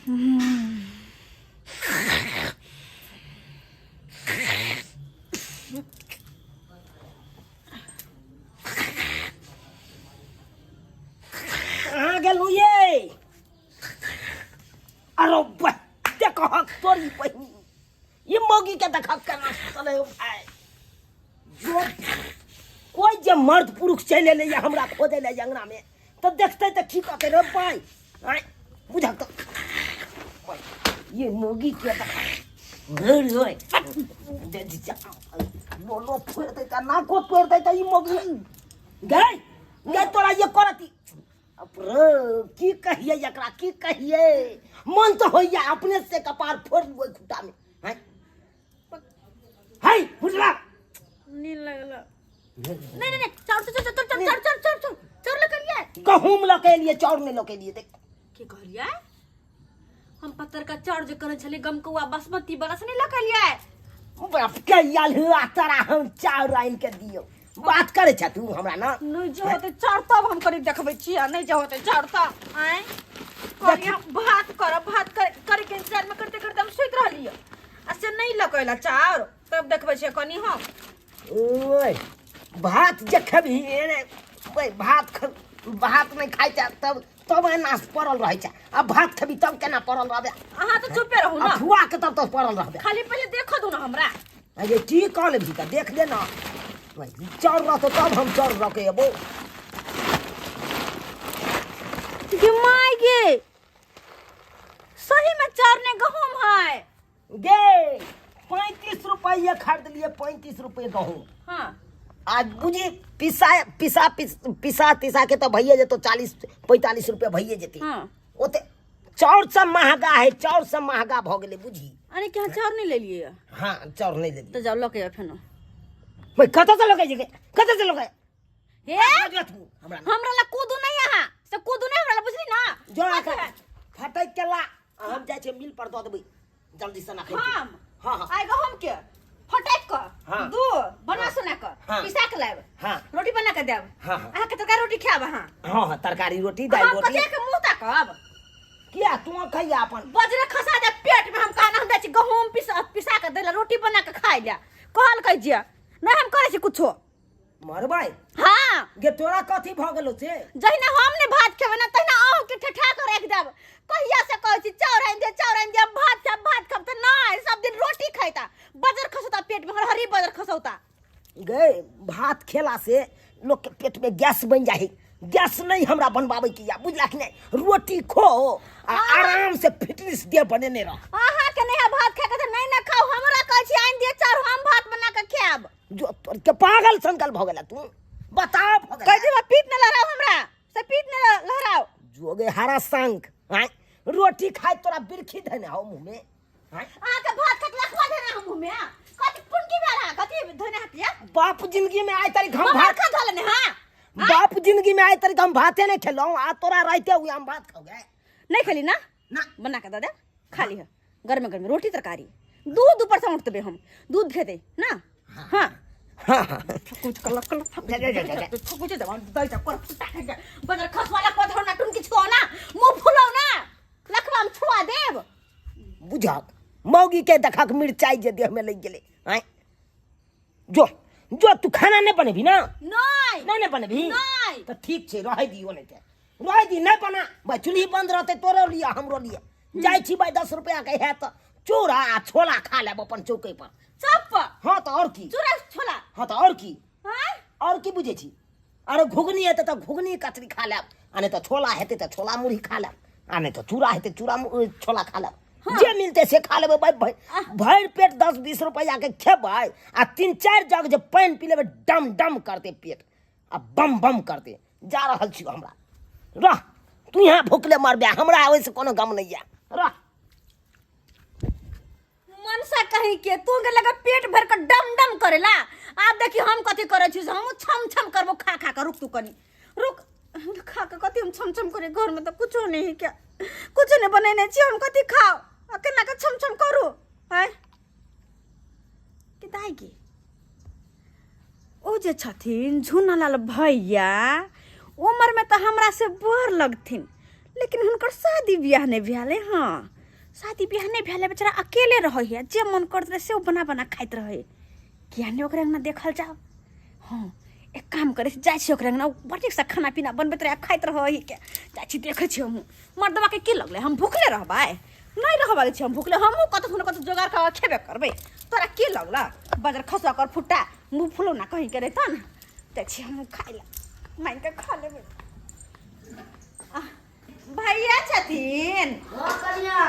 कहाँ गेलू ये? अरे देखो तोरी बहनी ये मौगी के देखा केना सुतल है भाई। जो कोई जे मर्द पुरुष चले ले या हमरा खोदे ले अंगना में तो देखते तो की कहते रे भाई आय बुझा तो ये मौगी के देखा घर होय दे दी जा बोलो फोड़ दे ता ना को फोड़ दे ता ये मौगी गई गई तोरा ये करती अरे की कहिए एकरा की कहिए मन तो होइया अपने से कपार फोड़ लुए खुटा में हैं हाय बुझला नील लगला नहीं नहीं चार चार लग लिए गहूम लके लिए चाउर में लके लिए देख के कहलिए हम पत्थर का चाउर जे करे छले गमकौआ बासमती बरस नहीं लग लिए बाप के याल हुआ तारा हम चाउर आइन के दियो बात करे छ तू हमरा ना नहीं जो होते चाउर तब हम करी देखबै छिया नहीं जो होते चाउर तब आए करिया भात करे के इंतजार में करते करते हम सुत रहलिए ऐसे नहीं लकैला चाउर तब देखबै छै कनी हम ओए भात जे खबी रे ओए भात नहीं खाइ छ तब एना पड़ल रहै छ अब भात खबी तब केना पड़ल रहबे अहाँ तो चुपे रहू ना फुआ के तब तो पड़ल रहबे खाली पहले देखो दू ना हमरा ये की कह ले भी देख ले ना चाउर रह तो तब हम चाउर रखे अबो गे माय गे सही में चाउर ने गहूम है गे 35 रुपये खरीद लिए 35 रुपये गहूम हाँ आज बुझी पिसा के तो भैया जे तो 40-45 रुपये भैया जेती हाँ ओते चाउर सब महंगा है चाउर सब महंगा भ गेले बुझी अरे क्या चाउर नहीं ले लिए हाँ चाउर नहीं ले तो जाओ लके फेनो भाई कत से लगे जे कत से लगे हे हमरा ला कूदू नहीं यहाँ से कूदू नहीं हमरा ला बुझली ना जो फटक केला हम जाय छे मिल पर द देबै जल्दी से ना खाई हम हां हां आएगा हम के फटक क हाँ। दूध बना सुना क हाँ। पिसा के लाब हाँ। रोटी बना के देब हाँ। आहा के तरकारी रोटी खाब हां हां तरकारी रोटी दाल हम रोटी कते के मुंह ताकब किया तू खइया अपन बजरे खसा दे पेट में हम कहना हम दै गहूम पिसा के देला रोटी बना के खाइ ले कहल कह जिया नहीं हम करे छी कुछो मरबै हां गे तोरा कथी भ गेलो से जहिना हम ने भात खेबै ना तहिना अहू के ठठा कर राख देब कहिया से कहै छी चाउर आइन दे भात खब त नहीं सब दिन रोटी खाइता बजर खसौता पेट में हरी बजर खसौता गे भात खेला से लोग के पेट में गैस बन जाए गैस नहीं हमरा बनवावे की या बुझला कि नहीं रोटी खो आराम से फिटनेस दे बनेने रह आहा के नहीं भात खा के त नहीं ना खाओ हमरा कहै छी आइन दे चाउर हम भात बना के खाब जो तोर के पागल संकल भ गेला तू बता भ गेला कह जे पीठ न लहराओ हमरा से पीठ न लहराओ जोगे हरा संक हैं रोटी खाए तोरा बिरखी धने हो मुंह में हैं आहा के भात खा के लखवा देना हम मुंह में कथि पुनकी बेरा कथि धोने हटिया बाप जिंदगी में आए तारी हम भात भात खा धले हां बाप जिंदगी में आए तारी हम भाते नहीं खेलो आ तोरा रहते हुए हम भात खाओ गए नहीं खाली ना ना बना के दे खाली है गर्म गर्म रोटी तरकारी दूध ऊपर से उठते हम दूध खेते ना हाँ कुछ कलक कुछ जवान दई जा कर बजर खस वाला पत्थर ना टुन किछ को ना मुंह फुलाओ ना लखवा हम छुआ देब बुझा मौगी के देखा के मिर्चाई जे देह में लग गेले हैं जो तू खाना नहीं बनेबी ना नहीं बनेबी नहीं तो ठीक छे रह दियो नहीं ते रह दी नहीं बना भाई चूल्ही बंद रहते तोरो लिया हमरो लिए जाय छी भाई 10 रुपया के है तो चूड़ा छोला खा लेब अपन चौके पर चप हाँ तो और की चूड़ा छोला हाँ तो और की हां और की बुझे छी अरे घुगनी हेते तो घुगनी कचरी खा लेब आने तो छोला हेते तो छोला मुरही खा लेब आने तो चूड़ा हेते चूड़ा छोला खा लेब जे मिलते से खा लेबे भाई भर पेट 10-20 रुपया के खेबै आ 3-4 जग जे पानी पी लेबे डम डम करते पेट आ बम बम करते जा रहल छी हमरा रह तू यहाँ भूखले मरबे हमरा आवे से कोनो गम नहीं है रह मनसा कहीं के तू के लगा पेट भर के डम डम करेला आप देखी हम कथि करे छी हम छम छम करबो खा खा के रुक तू कनी रुक खा के कथि हम छम छम करे घर में तो कुछ नहीं क्या कुछ नहीं बनेने छी हम कथि खाओ अकेला के छम छम करू है किताई की ओ जे छथिन झुनालाल भैया उम्र में तो हमरा से बड़ लगथिन लेकिन हुनकर शादी ब्याह नहीं भेले हाँ शादी बियाह नहीं भेले बेचारा अकेले रह है जे मन करत रहे से वो बना बना खाइत रहे किया नहीं ओकरे अंगना देखल जाओ हाँ एक काम करे जाय छी ओकरे अंगना बड़ी सा खाना पीना बनबैत रहे खाइत रह के जाय छी देखे छी हम मर्दवा के की लगले हम भूखले रहबै नहीं रहबाके छी हम भूखले हम कत सुन कत जोगार का खेबे करबै तोरा की लगला बजर खसवा कर फुट्टा मुंह फुलो ना कहीं करे त न देख छी हम खाइला माइन के खा लेबै भैया छथिन हां कन्या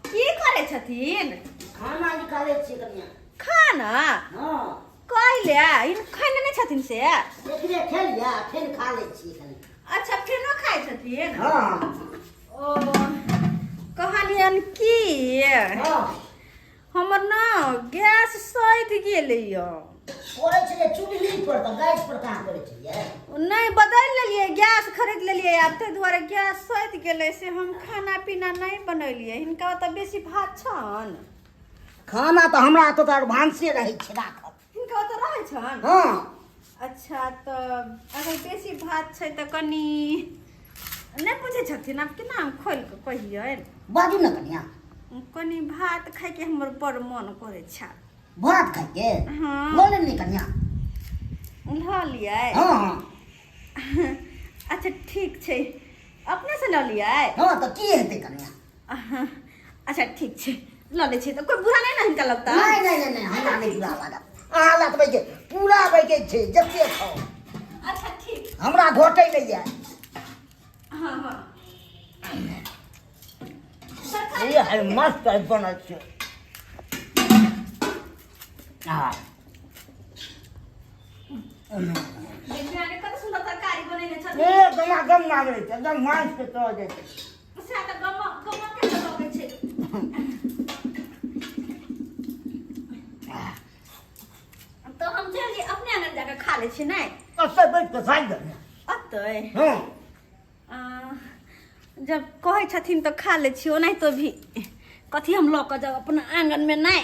की करे छथिन खाना निकाले छी कन्या खाना हां कहले इन खैले नहीं छथिन से एकरे खेल लिया फिर खा ले छी कन्या अच्छा फिर न खाइ छथिन हां ओ कहलियन की हां हमर ना गैस सैध गेलै य करे छले चुल्ही पर त गैस पर काम करे छलिए नहीं बदल लेलिए गैस खरीद लेलिए अब ते दुआरे गैस सैध गेलै से हम खाना पीना नहीं बनैलिए हिनका त बेसी भात छन खाना त हमरा त भानसे रहै छै राखल हिनका त रहै छन हां अच्छा त अगर बेसी भात छै त कनी नहीं बुझे छथिन अब केना खोल के कहिए बाजू न कन्या कनी भात खाइ के हमर बड़ मन करे छ भात खाइ के हां बोले नहीं कन्या ल लियै हां अच्छा ठीक छै अपने से ल लियै हां त की हेतै कन्या अच्छा ठीक छै ल ले छै त कोई बुरा नहीं ना हिनका लगता नहीं नहीं नहीं नहीं हमरा नहीं बुरा लागत अहाँ लगबै के पूरा बैके छै जते खाओ अच्छा ठीक हमरा घोटै नहीं है हां हां ये है मस्त है बनल छै हां देखिए आगे कत सुंदर तरकारी बनैले छथिन ए गमा गम नाम रे एकदम मांस के तो जाय छै से त गम के लगै छै तो हम चली अपने अंगन जाके खा ले छी नहीं कसे बैठ के खाइ दे अतै हां जब कहै छथिन तो खा ले छी ओनाहि तो भी कथी हम ल के जाब अपना आंगन में नहीं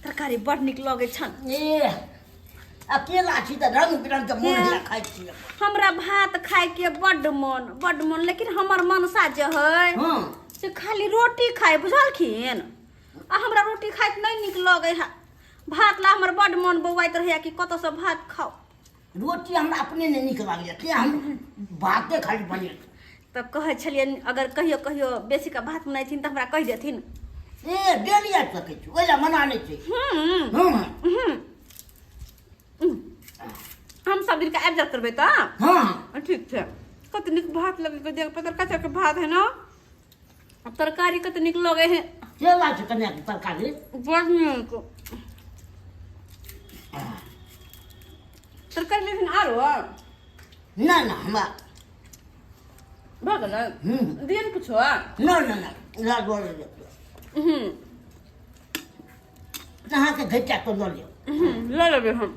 तरकारी बड़ निक लगे छन ए अकेला छी त रंग बिरंग के मोन हिला खाइ छी हमरा भात खाए के बड़ मन लेकिन हमर मनसा जे है हां से खाली रोटी खाए बुझलखिन आ हमरा रोटी खाए नहीं निक लगे है भात ला हमर बड़ मन बौआइत रहैया कि कत से भात खाओ रोटी हमरा अपने नहीं निक लागैया कि हम भाते खाली बने तब कहे छलियन अगर कहियो कहियो बेसी का भात बनाइथिन त हमरा कह देथिन ए डेली आ सकै छी ओइला मना नहीं छै हां हम सब दिन का आबि जा करबै त हां ठीक छै कत निक भात लगे के देख पतर कचर के भात है ना तरकारी कत निक लगे है केला छै कन्या के तरकारी बड़ निक तरकारी लेकिन आरो ना ना हमरा भगल दिन कुछ ना ना ना ला दो ले कहाँ के घटा तो ल लियो ले लेबे हम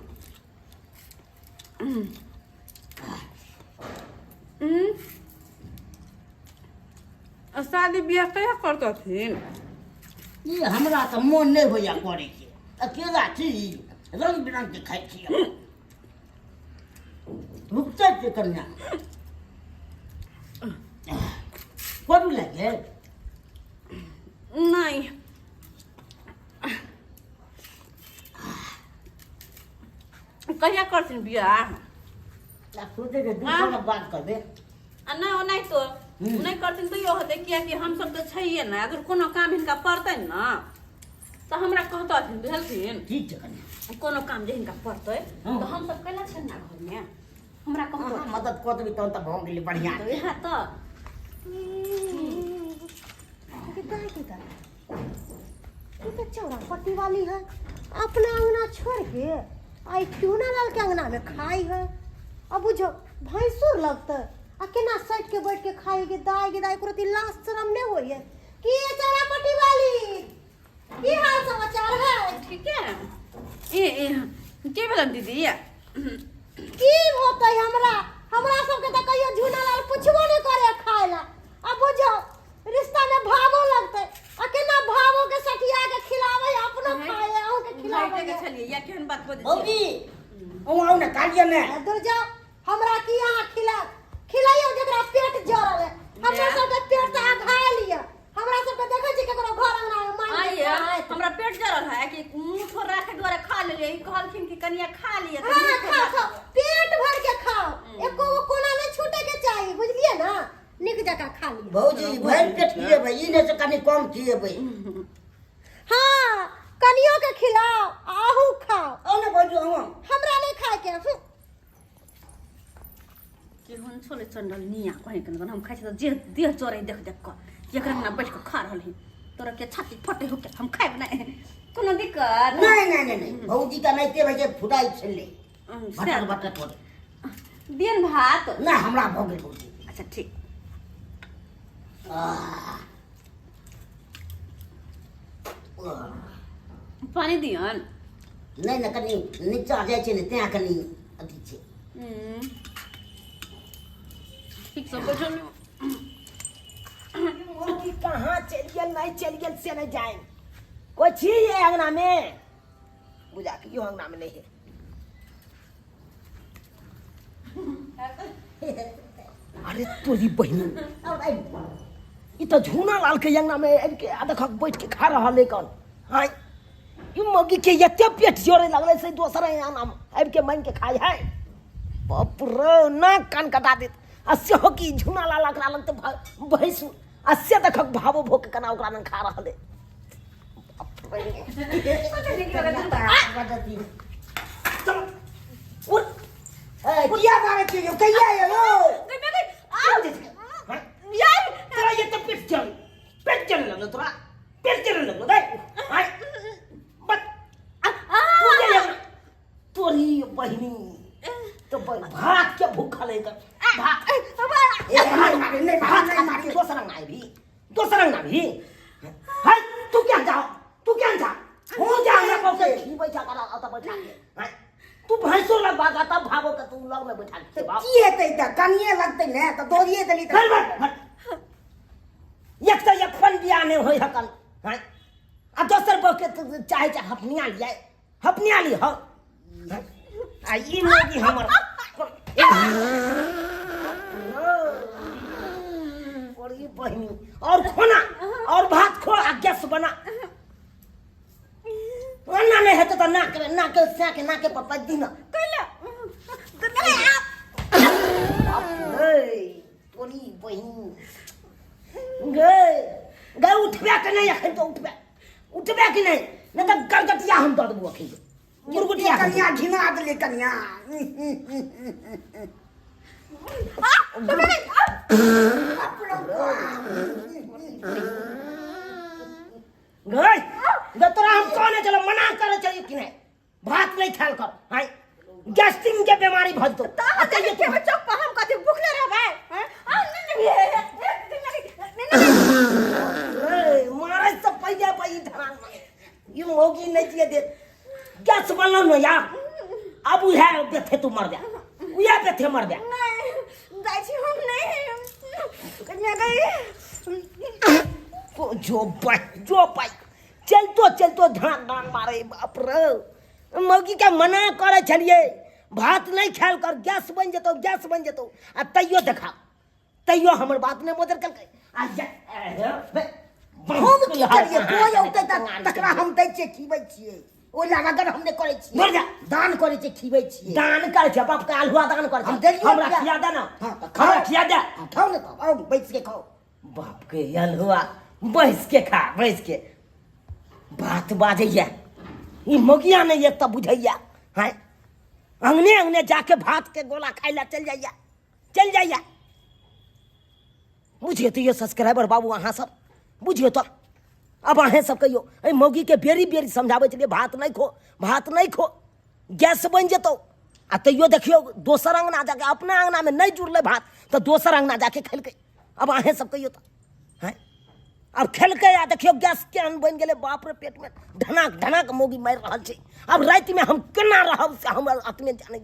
शादी बियाह कहिया करतथिन ये हमरा त मन नहीं होया करे के अकेला छी रंग बिरंग के खाइ छी रुकते के कन्या करू लगे नहीं कहिया करथिन बियाह ला सोचे के दूसरा बात करबे आ नहीं नहीं तो नहीं करथिन तो यो होते किया कि हम सब तो छैये ना अगर कोनो काम हिनका पड़तै ना तो हमरा कहतथिन बुझलथिन ठीक छै कन्या कोनो काम जे हिनका पड़तै तो हम सब कैला छै ना घर में हमरा कहतो हाँ, मदद कर देबी तहन त भऽ गेलै बढ़िया तो यहाँ तो तो चौरा पट्टी वाली है अपना अंगना छोड़ के आई क्यों लाल के अंगना में खाई है अब बुझो भैंसुर लगते आ केना सट के बैठ के खाएगी दाई करती लाश शर्म नहीं होई है की ये चौरा पट्टी वाली की हाल समाचार है ठीक है ए के भेलन दीदी की होतै हमरा सबके त कहियो झूना लाल पुछबो नहीं करे खाएला अब बुझो रिश्ता में भावो लगते आ केना भावो के सटिया के खिलावे अपनो खाए अहू के खिलावे के चलिए या केहन बात बजे भौजी ओ ने कालिया ने दूर जाओ हमरा की यहाँ खिलाइयो जकरा पेट जरल है हमरा सबके पेट त आघायल जगह खा लिया। भौजी भर पेट किए भाई इने से कनी कम किए भाई। हाँ कनियों के खिलाओ आहू खाओ। औ ना भौजी औ हमरा नहीं खाए के केहन छोले चंडल निया कहीं कन हम खाइ छ त जे देह चोरे देख देख क एकरा ना बैठ के खा रहल ही तोरा के छाती फटे हो के हम खाइब ना कोनो दिक्कत नहीं भौजी का नहीं ते भाई फुटाई छले बटर बटर थोड़े दिन भात ना हमरा भौगे भौजी। अच्छा ठीक पानी दियन नहीं ना कनी नीचा जाय छै ने त्या कनी अथी छै। ठीक सब बैठो मुर्गी कहाँ चल गेल नहीं चल गेल से नहीं जाए कोई छी ये अंगना में बुझा के यो अंगना में नहीं है। अरे तोरी बहनी ई तो झूना लाल के अंगना में आबि के आ देखक बैठ के खा रहा लेकिन हां ई मुर्गी के एते पेट जोरे लगले से दोसर अंगना में आबि के मांग के खाई है। बाप रे ना कान कटा देत आ सेहो की झूना लाल एकरा लग तो भैंस आ से देखक भावो भोक कना ओकरा न खा रहले। बाप रे चल उठ ए किया बारे के कहिया यो यार तेरा ये तो पेट चल लगलो तोरा पेट चल लगलो दे हाय बट तू ले तोरी बहिनी तो भात के भूखा लेकर भात नहीं भात दोसर अंगना भी हाय तू क्या जा हो जा ना को से ही बैठा करा आता बैठा के तू भैंसो लग बागा तब भावो का तू लग में बैठा के बाप की हेतै त कनिए लगतै ने त दोरिए दली त एक फन बिया ने होय हकन हाय आ दोसर बके चाहे हपनिया ली हो आ ई मोगी हमर बड़ी बहनी और खोना और भात खो आ गैस बना वरना नहीं है तो ना के पप्पा दी ना कइला तोरी बहनी गे उठबे के नहीं अखन तो उठबे के नहीं न तो गरगटिया हम दऽ देबो अखन गुरगुटिया कनिया घिना देले कनिया गई तोरा हम कहने चलो मना करे चलिए कि नहीं भात नहीं खाल कर हाय गैस्ट्रिक के बीमारी भज तो ये के चुप हम कथि भूखले रहबै मारे से पहिले पई धरान ये मोगी नहीं दिए दे गैस बनलो न यार अब है बेथे तू मर जा उया बेथे मर जा नहीं जाई छी हम नहीं कन्या गई जो पाई चलतो धान मारे बाप रे मौगी के मना करे छलिए भात नहीं खाल कर गैस बन जेतो आ तैयो हमर बात ने मोदर कल आ हम की करिए कोई औते तकरा हम दै छिए खीबै छिए ओ लगागर हमने करे छिए मर जा दान करे छिए खीबै छिए दान करे छ बाप का हलवा दान करे हम देलिए हमरा खिया दे ना हां त खा खिया दे खाओ ने तो आओ बैठ के खाओ बाप के हलवा बैठ के खा बैठ के बात बाजैया ई मोगिया ने एक त बुझैया हैं अंगने जाके भात के गोला खाइला चल जाइया बुझिए तो ये सब्सक्राइबर बाबू अहाँ सब बुझिए तो अब अहें सब कहियो ए मौगी के बेरी समझावे छलिए भात नहीं खो गैस बन जेतो आ तैयो देखियो दोसर अंगना जाके अपना अंगना में नहीं जुड़ले भात तो दोसर अंगना जाके खेलकै अब अहें सब कहियो तो हैं अब खेलकै आ देखियो गैस केहन बन गेले बाप रे पेट में ढनाक मौगी मार रहल छै अब रात में हम केना रहब से हमर आत्मे जाने